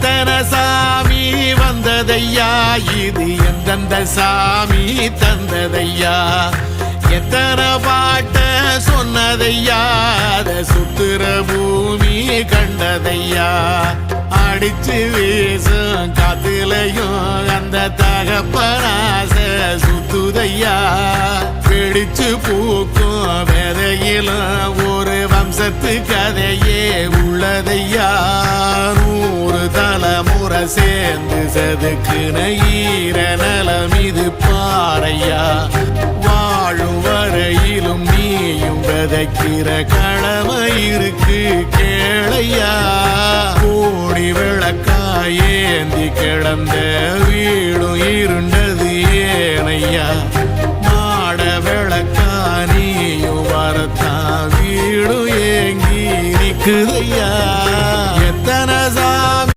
எத்தனை சாமி வந்ததையா, இது எந்தெந்த சாமி தந்ததையா, எத்தனை பாட்ட சொன்னதையா, அத சுத்துற பூமி கண்டதையா, அடிச்சு வீசும் காத்துலையும் அந்த தகப்பனாச சுத்துதையா, பிடிச்சு பூக்கும் விதையிலும் ஒரு வம்சத்து கதையே உள்ளதையா, 100 தலைமுறை சேர்ந்து செதுக்குன ஈர நலம் இது பாறையா, வாழும் வரையிலும் நீயும் விதைக்கிற கடமை இருக்கு கேளையா, கோடி விளக்காயேந்தி கிடந்த வீடும் இருண்டது ஏனையா, மாட விளக்கா நீயும் வரத்தான் வீடும் ஏங்கி நிக்குதையா.